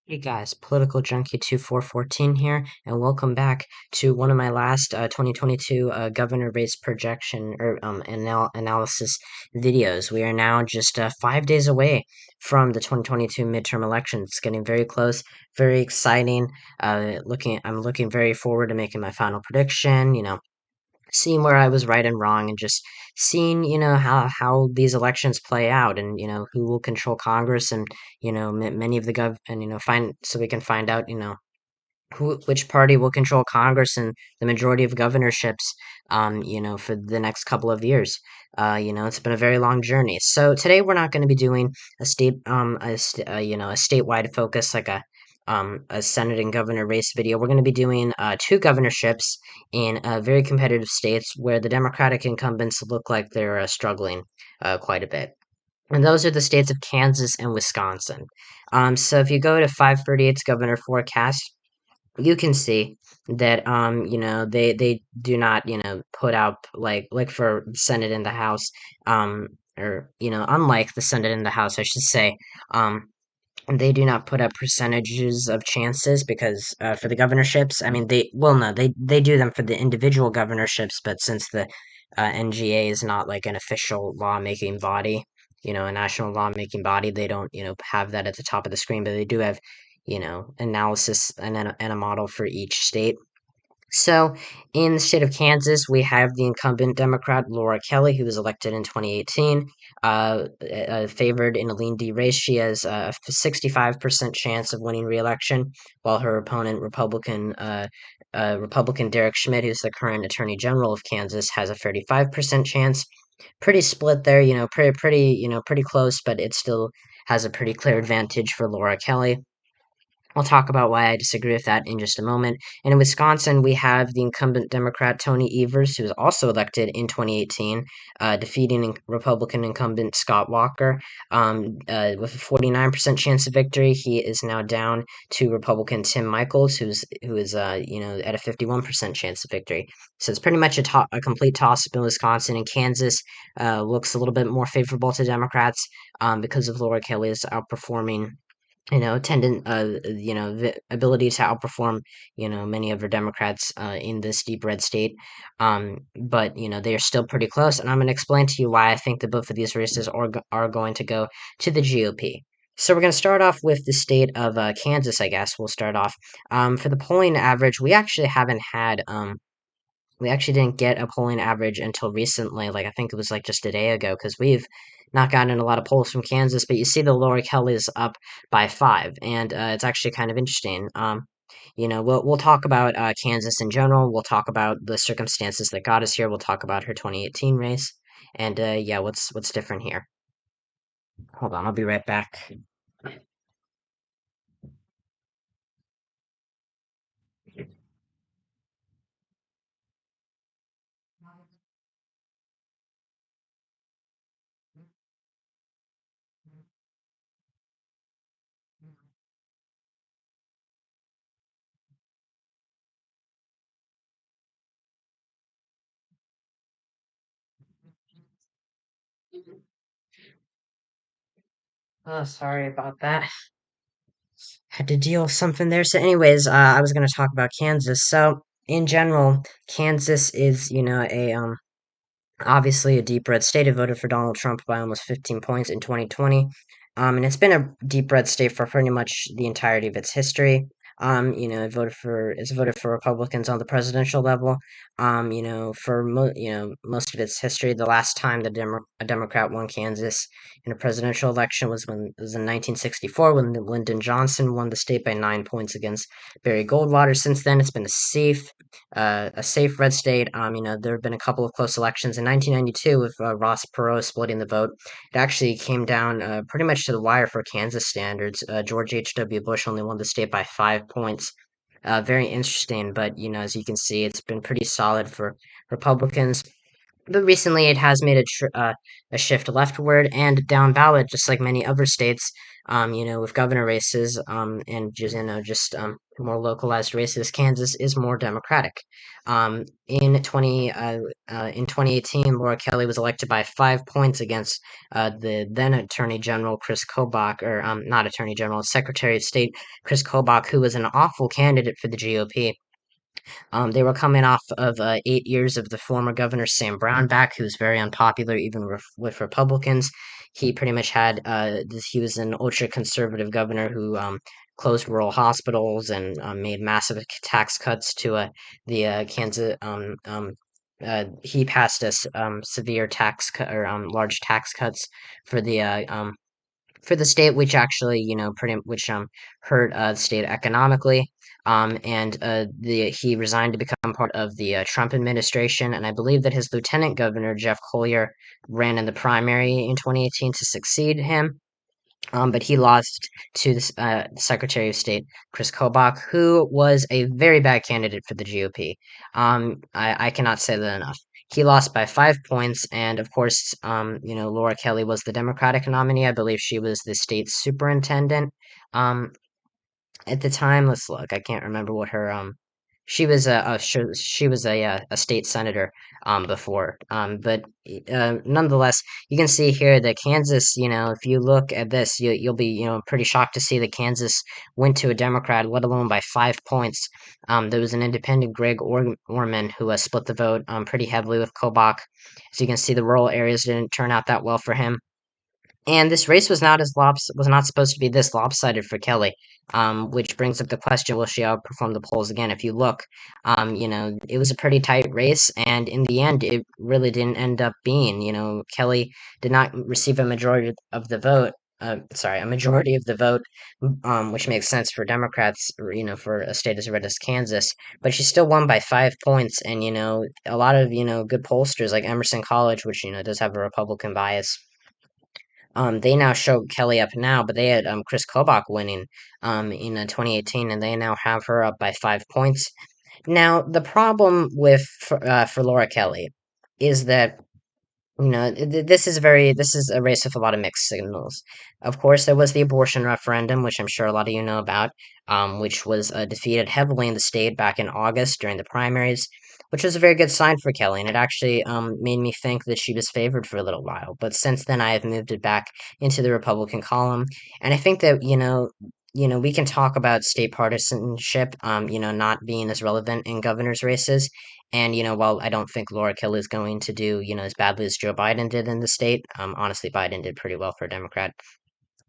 Hey guys, Political Junkie 2414 here, and welcome back to one of my last 2022 governor race projection or analysis videos. We are now just 5 days away from the 2022 midterm election. It's getting very close, very exciting. I'm looking very forward to making my final prediction. Seeing where I was right and wrong, and just seeing how these elections play out, and who will control Congress, and many of the gov and find so we can find out which party will control Congress and the majority of governorships for the next couple of years. It's been a very long journey. So today we're not going to be doing a statewide focus like a Senate and governor race video. We're going to be doing two governorships in very competitive states where the Democratic incumbents look like they're struggling quite a bit. And those are the states of Kansas and Wisconsin. So if you go to 538's governor forecast, you can see that they do not put out like for the Senate and the House, or unlike the Senate and the House, I should say. They do not put up percentages of chances because for the governorships, I mean, no, they do them for the individual governorships, but since the NGA is not like an official lawmaking body, a national lawmaking body, they don't have that at the top of the screen, but they do have analysis and a model for each state. So, in the state of Kansas, we have the incumbent Democrat Laura Kelly, who was elected in 2018, favored in a lean D race. She has a 65% chance of winning re-election, while her opponent, Republican Derek Schmidt, who's the current Attorney General of Kansas, has a 35% chance. Pretty split there, pretty close, but it still has a pretty clear advantage for Laura Kelly. I'll talk about why I disagree with that in just a moment. And in Wisconsin, we have the incumbent Democrat Tony Evers, who was also elected in 2018, defeating Republican incumbent Scott Walker with a 49% chance of victory. He is now down to Republican Tim Michels, who is at a 51% chance of victory. So it's pretty much a complete toss-up in Wisconsin. And Kansas looks a little bit more favorable to Democrats because of Laura Kelly's outperforming the ability to outperform, many of the Democrats in this deep red state. But, they are still pretty close, and I'm going to explain to you why I think that both of these races are going to go to the GOP. So we're going to start off with the state of Kansas, I guess. We'll start off. For the polling average, we actually didn't get a polling average until recently, like I think it was like just a day ago, because we've not gotten a lot of polls from Kansas, but you see the Laura Kelly is up by 5, and it's actually kind of interesting. We'll talk about Kansas in general. We'll talk about the circumstances that got us here. We'll talk about her 2018 race, and yeah, what's different here. Hold on, I'll be right back. Oh, sorry about that. Had to deal with something there. So, anyways, I was going to talk about Kansas. So, in general, Kansas is, obviously a deep red state. It voted for Donald Trump by almost 15 points in 2020. And it's been a deep red state for pretty much the entirety of its history. It's voted for Republicans on the presidential level. For most of its history, the last time a Democrat won Kansas in a presidential election was in 1964 when Lyndon Johnson won the state by 9 points against Barry Goldwater. Since then, it's been a safe red state. There have been a couple of close elections in 1992 with Ross Perot splitting the vote. It actually came down pretty much to the wire for Kansas standards. George H.W. Bush only won the state by 5 points. Very interesting, but as you can see, it's been pretty solid for Republicans. But recently, it has made a shift leftward and down ballot, just like many other states. With governor races, and just more localized races, Kansas is more Democratic. In 2018, Laura Kelly was elected by 5 points against the then Attorney General Chris Kobach, or not Attorney General, Secretary of State Chris Kobach, who was an awful candidate for the GOP. They were coming off of 8 years of the former governor Sam Brownback, who's very unpopular even with Republicans. He pretty much he was an ultra conservative governor who closed rural hospitals and made massive tax cuts to the Kansas. He passed severe tax cut or large tax cuts for the state, which actually, which hurt the state economically. And the he resigned to become part of the Trump administration, and I believe that his lieutenant governor Jeff Collier ran in the primary in 2018 to succeed him. But he lost to the Secretary of State Chris Kobach, who was a very bad candidate for the GOP. I cannot say that enough. He lost by 5 points, and of course, Laura Kelly was the Democratic nominee. I believe she was the state superintendent. Um, at the time, let's look. I can't remember what her she was she was a state senator before. But nonetheless, you can see here that Kansas. If you look at this, you'll be pretty shocked to see that Kansas went to a Democrat, let alone by 5 points. There was an independent, Greg Orman, who split the vote pretty heavily with Kobach. So you can see the rural areas didn't turn out that well for him. And this race was not supposed to be this lopsided for Kelly, which brings up the question: will she outperform the polls again? If you look, it was a pretty tight race, and in the end, it really didn't end up being. Kelly did not receive a majority of the vote. A majority of the vote, which makes sense for Democrats, or, for a state as red as Kansas. But she still won by 5 points, and a lot of good pollsters like Emerson College, which does have a Republican bias. They now show Kelly up now, but they had Chris Kobach winning in 2018, and they now have her up by 5 points. Now, the problem for Laura Kelly is that this is a race with a lot of mixed signals. Of course, there was the abortion referendum, which I'm sure a lot of you know about, which was defeated heavily in the state back in August during the primaries, which was a very good sign for Kelly, and it actually made me think that she was favored for a little while. But since then, I have moved it back into the Republican column, and I think that we can talk about state partisanship, not being as relevant in governors' races. And, while I don't think Laura Kelly is going to do, as badly as Joe Biden did in the state, honestly, Biden did pretty well for a Democrat.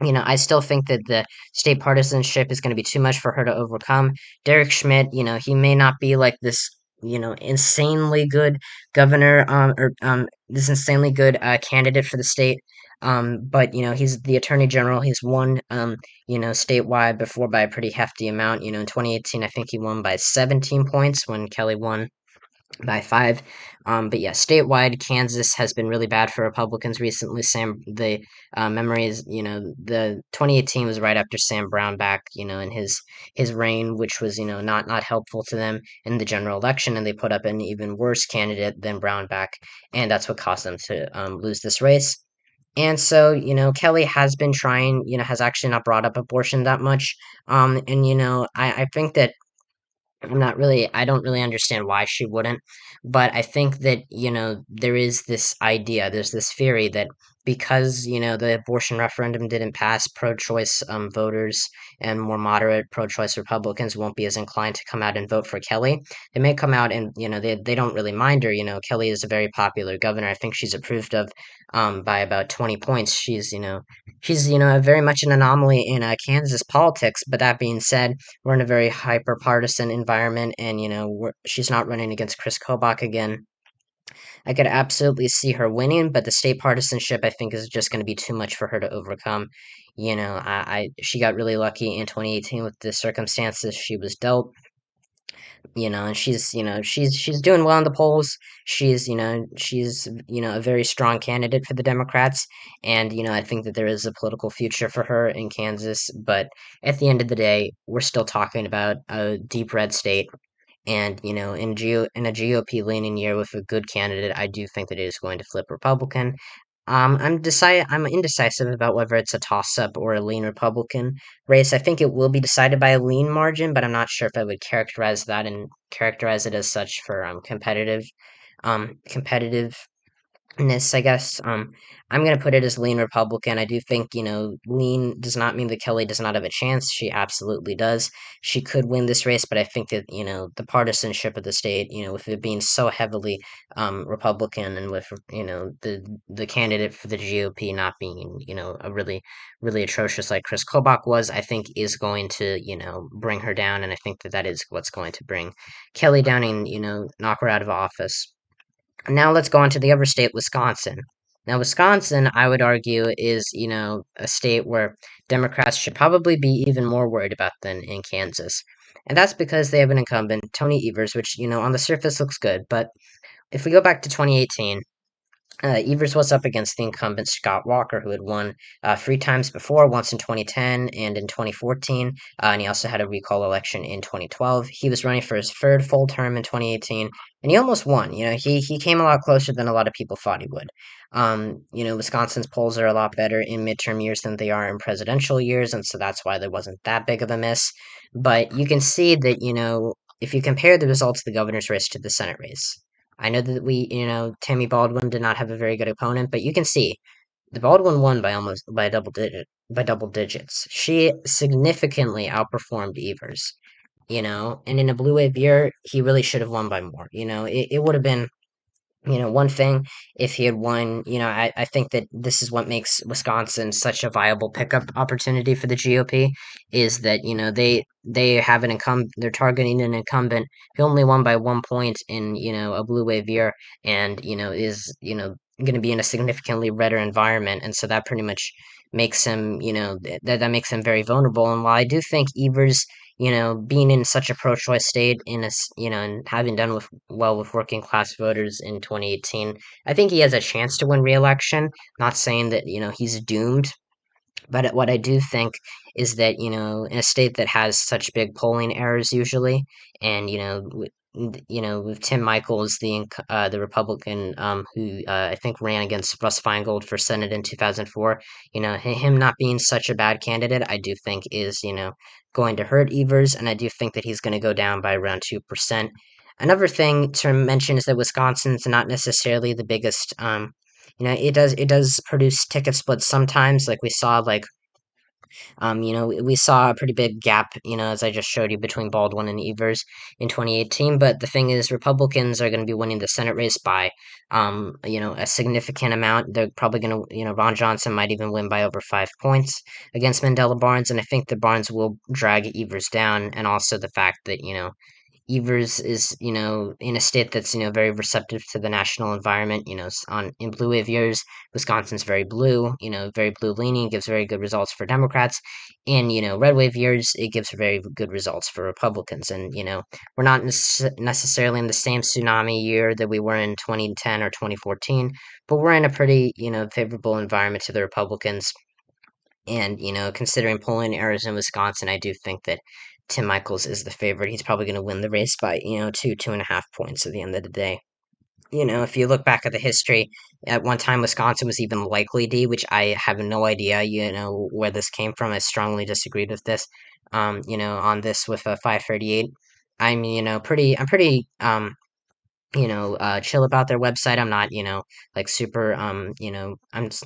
I still think that the state partisanship is going to be too much for her to overcome. Derek Schmidt, he may not be like this, insanely good governor, or this insanely good candidate for the state. But he's the attorney general. He's won, statewide before by a pretty hefty amount. In 2018, I think he won by 17 points when Kelly won by 5. But yeah, statewide, Kansas has been really bad for Republicans recently. The memory is, the 2018 was right after Sam Brownback, in his reign, which was, not helpful to them in the general election, and they put up an even worse candidate than Brownback, and that's what caused them to lose this race. And so, Kelly has been trying, has actually not brought up abortion that much. And, I think that I don't really understand why she wouldn't, but I think that, there's this theory that because, the abortion referendum didn't pass, pro-choice voters and more moderate pro-choice Republicans won't be as inclined to come out and vote for Kelly. They may come out and, they don't really mind her. Kelly is a very popular governor. I think she's approved of by about 20 points. She's, very much an anomaly in Kansas politics, but that being said, we're in a very hyper partisan environment, and she's not running against Chris Kobach again. I could absolutely see her winning, but the state partisanship I think is just going to be too much for her to overcome. She got really lucky in 2018 with the circumstances she was dealt. And she's doing well in the polls. She's a very strong candidate for the Democrats, and I think that there is a political future for her in Kansas. But at the end of the day, we're still talking about a deep red state, And in a GOP leaning year with a good candidate, I do think that it is going to flip Republican. I'm indecisive about whether it's a toss-up or a lean Republican race. I think it will be decided by a lean margin, but I'm not sure if I would characterize that and characterize it as such for competitive ness, I guess. I'm gonna put it as lean Republican. I do think, lean does not mean that Kelly does not have a chance. She absolutely does. She could win this race, but I think that, the partisanship of the state, with it being so heavily Republican and with, the candidate for the GOP not being, a really, really atrocious like Chris Kobach was, I think is going to, bring her down, and I think that that is what's going to bring Kelly down and, knock her out of office. Now let's go on to the other state, Wisconsin. Now, Wisconsin, I would argue, is, a state where Democrats should probably be even more worried about than in Kansas. And that's because they have an incumbent, Tony Evers, which, on the surface looks good. But if we go back to 2018, Evers was up against the incumbent Scott Walker, who had won 3 times before, once in 2010 and in 2014, and he also had a recall election in 2012. He was running for his third full term in 2018, and he almost won. He came a lot closer than a lot of people thought he would. Wisconsin's polls are a lot better in midterm years than they are in presidential years, and so that's why there wasn't that big of a miss. But you can see that, if you compare the results of the governor's race to the Senate race, I know that Tammy Baldwin did not have a very good opponent, but you can see the Baldwin won by almost by double digits. She significantly outperformed Evers, and in a blue wave year, he really should have won by more. It would have been one thing if he had won, I think that this is what makes Wisconsin such a viable pickup opportunity for the GOP is that, they have an incumbent, they're targeting an incumbent who only won by 1 point in, a blue wave year and, is, going to be in a significantly redder environment. And so that pretty much makes him, that makes him very vulnerable. And while I do think Evers, being in such a pro-choice state and having done well with working class voters in 2018, I think he has a chance to win re-election. Not saying that, he's doomed, but what I do think is that, in a state that has such big polling errors usually, and, with Tim Michaels, the Republican, who I think ran against Russ Feingold for Senate in 2004, him not being such a bad candidate, I do think is, going to hurt Evers, and I do think that he's going to go down by around 2%. Another thing to mention is that Wisconsin's not necessarily the biggest, it does produce ticket splits sometimes, like we saw, we saw a pretty big gap, as I just showed you, between Baldwin and Evers in 2018. But the thing is, Republicans are going to be winning the Senate race by, a significant amount. They're probably going to, Ron Johnson might even win by over 5 points against Mandela Barnes, and I think that Barnes will drag Evers down, and also the fact that, Evers is, in a state that's, very receptive to the national environment, in blue wave years, Wisconsin's very blue leaning, gives very good results for Democrats. In, red wave years, it gives very good results for Republicans. And, we're not necessarily in the same tsunami year that we were in 2010 or 2014, but we're in a pretty, favorable environment to the Republicans. And, considering polling errors in Wisconsin, I do think that Tim Michaels is the favorite. He's probably going to win the race by, 2.5 points at the end of the day. If you look back at the history, at one time Wisconsin was even likely D, which I have no idea, where this came from. I strongly disagreed with this, on this with a 538. I'm pretty, chill about their website. I'm not, like super,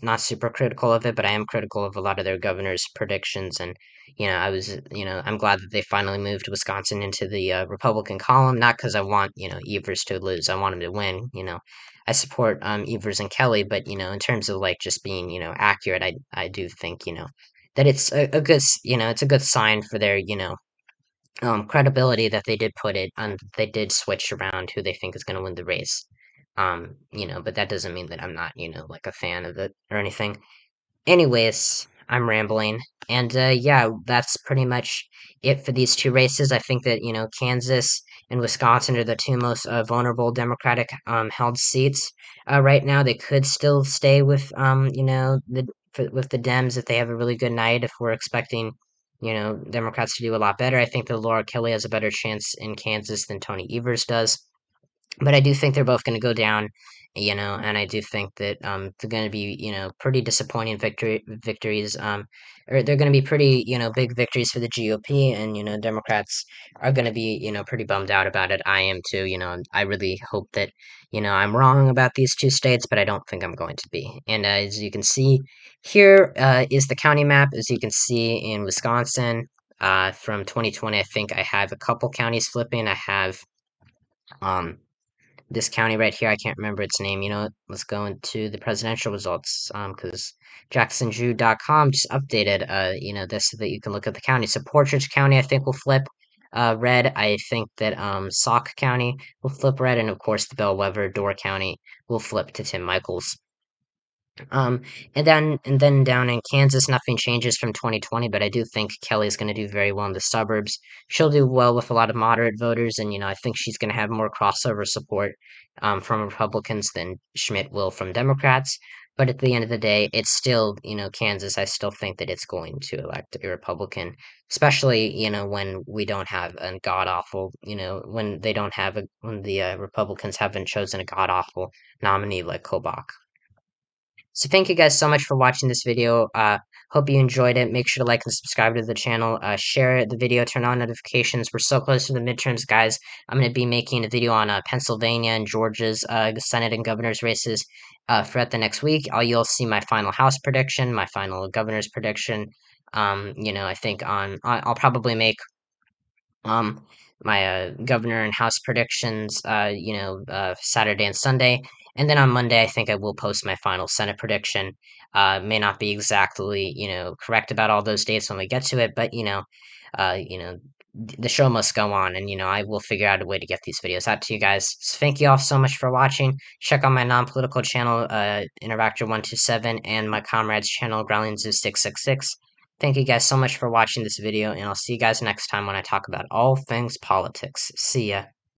not super critical of it, but I am critical of a lot of their governor's predictions. And, I'm glad that they finally moved Wisconsin into the Republican column, not because I want, Evers to lose. I want him to win. I support Evers and Kelly, but, in terms of like just being, accurate, I do think, that it's a good, it's a good sign for their, credibility that they did put it on. They did switch around who they think is going to win the race. But that doesn't mean that I'm not, like a fan of it or anything. Anyways, I'm rambling, and yeah, that's pretty much it for these two races. I think that Kansas and Wisconsin are the two most vulnerable Democratic held seats right now. They could still stay with with the Dems if they have a really good night. If we're expecting Democrats to do a lot better. I think that Laura Kelly has a better chance in Kansas than Tony Evers does. But I do think they're both going to go down, and I do think that they're going to be, pretty disappointing victories, or they're going to be pretty, big victories for the GOP, and Democrats are going to be, pretty bummed out about it. I am too, I really hope that, I'm wrong about these two states, but I don't think I'm going to be. And as you can see, here is the county map. As you can see in Wisconsin, from 2020, I think I have a couple counties flipping. I have um this county right here, I can't remember its name. Let's go into the presidential results, because jacksonjew.com just updated, this so that you can look at the county. So Portridge County, I think, will flip red. I think that Sauk County will flip red, and of course the Bellwether Door County will flip to Tim Michaels. Um, and then down in Kansas, nothing changes from 2020, but I do think Kelly's going to do very well in the suburbs. She'll do well with a lot of moderate voters, and I think she's going to have more crossover support from Republicans than Schmidt will from Democrats. But at the end of the day, it's still, Kansas. I still think that it's going to elect a Republican, especially, when we don't have a god awful, when they don't have when the Republicans haven't chosen a god awful nominee like Kobach. So thank you guys so much for watching this video. Hope you enjoyed it. Make sure to like and subscribe to the channel. Share the video. Turn on notifications. We're so close to the midterms, guys. I'm going to be making a video on Pennsylvania and Georgia's Senate and governor's races throughout the next week. You'll see my final House prediction, my final governor's prediction. I think I'll probably make um my governor and house predictions Saturday and Sunday, and then on Monday I think I will post my final Senate prediction. May not be exactly correct about all those dates when we get to it, but uh you know the show must go on, and I will figure out a way to get these videos out to you guys. So thank you all so much for watching. Check out my non-political channel, Interactor127, and my comrades channel, GrowlingZoo666. Thank you guys so much for watching this video, and I'll see you guys next time when I talk about all things politics. See ya.